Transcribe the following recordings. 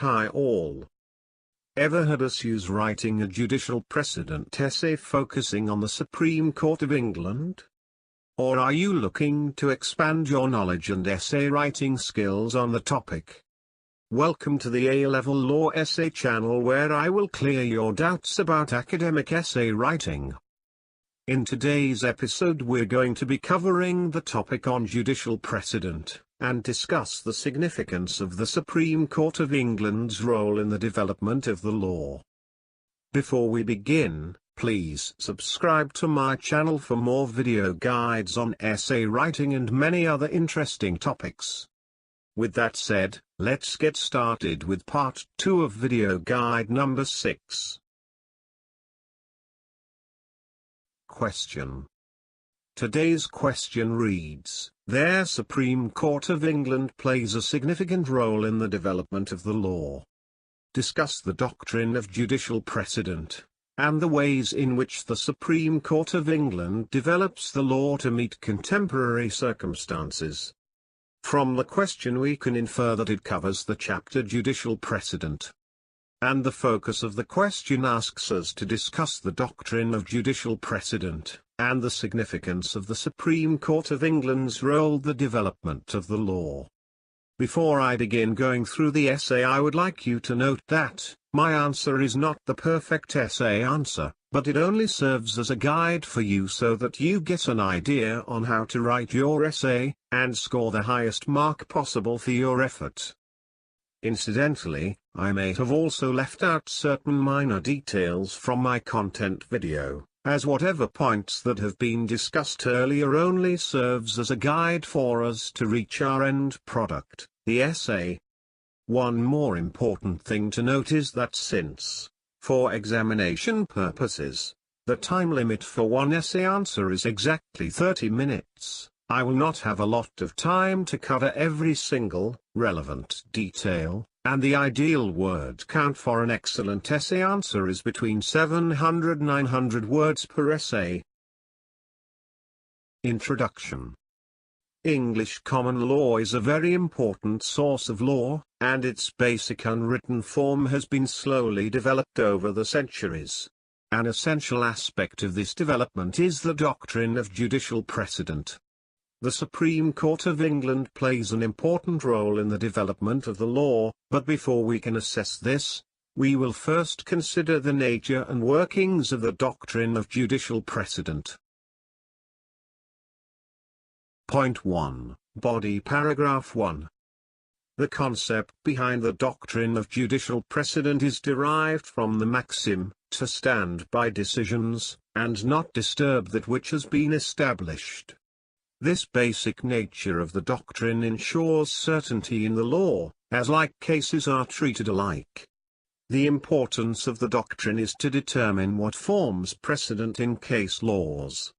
Hi all. Ever had us use writing a judicial precedent essay focusing on the Supreme Court of England? Or are you looking to expand your knowledge and essay writing skills on the topic? Welcome to the A-Level Law Essay channel, where I will clear your doubts about academic essay writing. In today's episode we're going to be covering the topic on judicial precedent, and discuss the significance of the Supreme Court of England's role in the development of the law. Before we begin, please subscribe to my channel for more video guides on essay writing and many other interesting topics. With that said, let's get started with part 2 of video guide number 6. Question. Today's question reads, "The Supreme Court of England plays a significant role in the development of the law. Discuss the doctrine of judicial precedent, and the ways in which the Supreme Court of England develops the law to meet contemporary circumstances." From the question we can infer that it covers the chapter Judicial Precedent. And the focus of the question asks us to discuss the doctrine of judicial precedent, and the significance of the Supreme Court of England's role in the development of the law. Before I begin going through the essay, I would like you to note that my answer is not the perfect essay answer, but it only serves as a guide for you so that you get an idea on how to write your essay, and score the highest mark possible for your effort. Incidentally, I may have also left out certain minor details from my content video, as whatever points that have been discussed earlier only serves as a guide for us to reach our end product, the essay. One more important thing to note is that since, for examination purposes, the time limit for one essay answer is exactly 30 minutes, I will not have a lot of time to cover every single, relevant detail, and the ideal word count for an excellent essay answer is between 700–900 words per essay. Introduction. English common law is a very important source of law, and its basic unwritten form has been slowly developed over the centuries. An essential aspect of this development is the doctrine of judicial precedent. The Supreme Court of England plays an important role in the development of the law, but before we can assess this, we will first consider the nature and workings of the doctrine of judicial precedent. Point 1, Body Paragraph 1. The concept behind the doctrine of judicial precedent is derived from the maxim, to stand by decisions, and not disturb that which has been established. This basic nature of the doctrine ensures certainty in the law, as like cases are treated alike. The importance of the doctrine is to determine what forms precedent in case laws.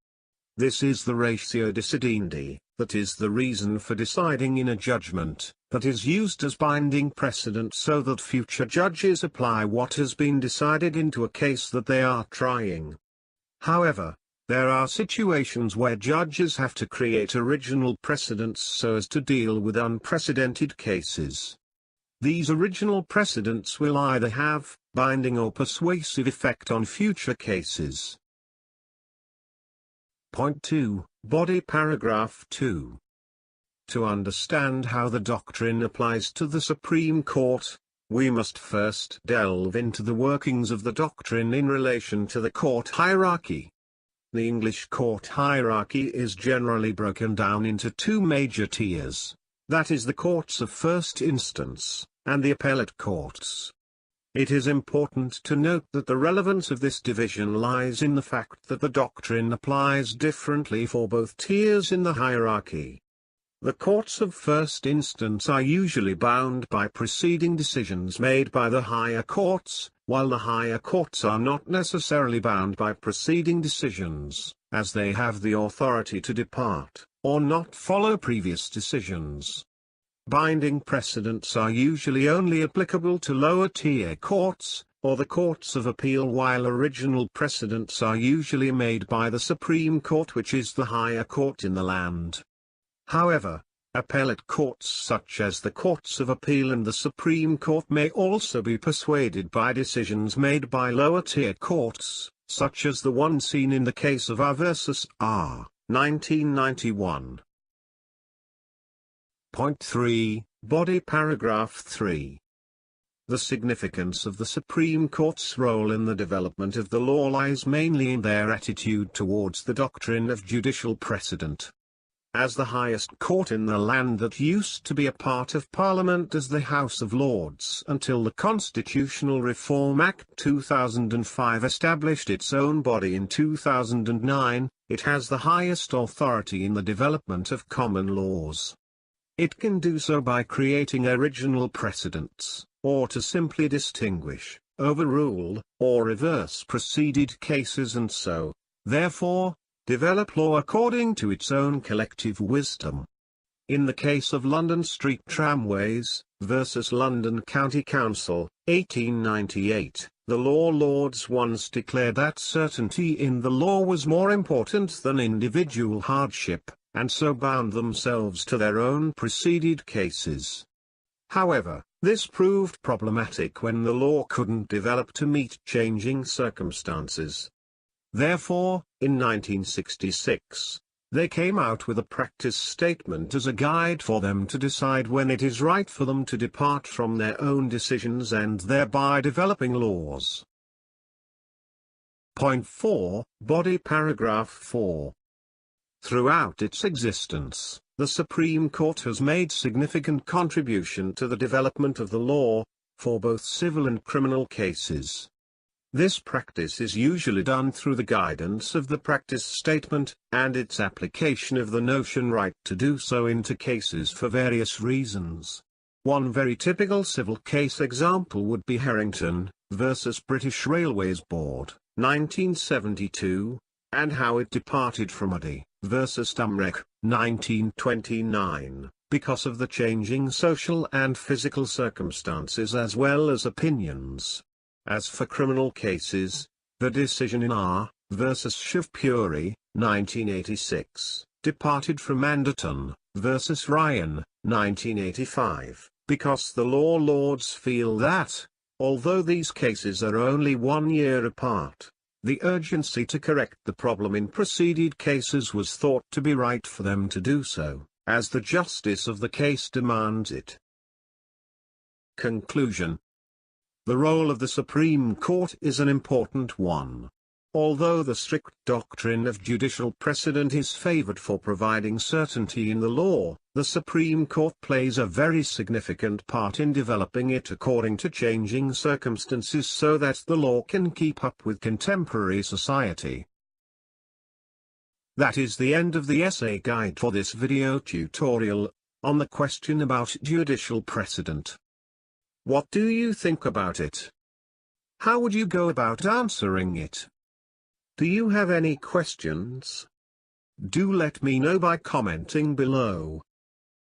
This is the ratio decidendi, that is the reason for deciding in a judgment, that is used as binding precedent so that future judges apply what has been decided into a case that they are trying. However, there are situations where judges have to create original precedents so as to deal with unprecedented cases. These original precedents will either have binding or persuasive effect on future cases. Point 2, Body Paragraph 2. To understand how the doctrine applies to the Supreme Court, we must first delve into the workings of the doctrine in relation to the court hierarchy. The English court hierarchy is generally broken down into two major tiers, that is the courts of first instance, and the appellate courts. It is important to note that the relevance of this division lies in the fact that the doctrine applies differently for both tiers in the hierarchy. The courts of first instance are usually bound by preceding decisions made by the higher courts, while the higher courts are not necessarily bound by preceding decisions, as they have the authority to depart, or not follow previous decisions. Binding precedents are usually only applicable to lower-tier courts, or the courts of appeal, while original precedents are usually made by the Supreme Court, which is the higher court in the land. However, Appellate courts such as the Courts of Appeal and the Supreme Court may also be persuaded by decisions made by lower-tier courts, such as the one seen in the case of R versus R, 1991. Point 3, Body Paragraph 3. The significance of the Supreme Court's role in the development of the law lies mainly in their attitude towards the doctrine of judicial precedent. As the highest court in the land that used to be a part of Parliament as the House of Lords until the Constitutional Reform Act 2005 established its own body in 2009, it has the highest authority in the development of common laws. It can do so by creating original precedents, or to simply distinguish, overrule, or reverse preceded cases and so, therefore, develop law according to its own collective wisdom. In the case of London Street Tramways versus London County Council, 1898, the law lords once declared that certainty in the law was more important than individual hardship, and so bound themselves to their own preceded cases. However, this proved problematic when the law couldn't develop to meet changing circumstances. Therefore, in 1966, they came out with a practice statement as a guide for them to decide when it is right for them to depart from their own decisions and thereby developing laws. Point 4, Body Paragraph 4. Throughout its existence, the Supreme Court has made significant contribution to the development of the law, for both civil and criminal cases. This practice is usually done through the guidance of the practice statement, and its application of the notion right to do so into cases for various reasons. One very typical civil case example would be Harrington versus British Railways Board, 1972, and how it departed from Muddy versus Dumrek, 1929, because of the changing social and physical circumstances as well as opinions. As for criminal cases, the decision in R versus Shivpuri, 1986, departed from Anderton versus Ryan, 1985, because the law lords feel that, although these cases are only 1 year apart, the urgency to correct the problem in preceded cases was thought to be right for them to do so, as the justice of the case demands it. Conclusion. The role of the Supreme Court is an important one. Although the strict doctrine of judicial precedent is favored for providing certainty in the law, the Supreme Court plays a very significant part in developing it according to changing circumstances so that the law can keep up with contemporary society. That is the end of the essay guide for this video tutorial, on the question about judicial precedent. What do you think about it? How would you go about answering it? Do you have any questions? Do let me know by commenting below.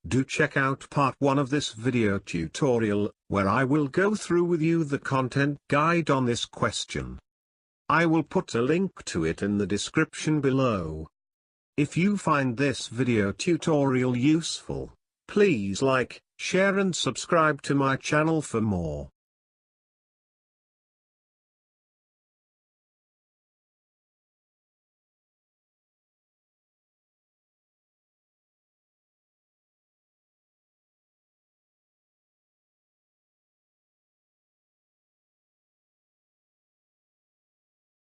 Do check out part 1 of this video tutorial, where I will go through with you the content guide on this question. I will put a link to it in the description below. If you find this video tutorial useful, please like, share and subscribe to my channel for more.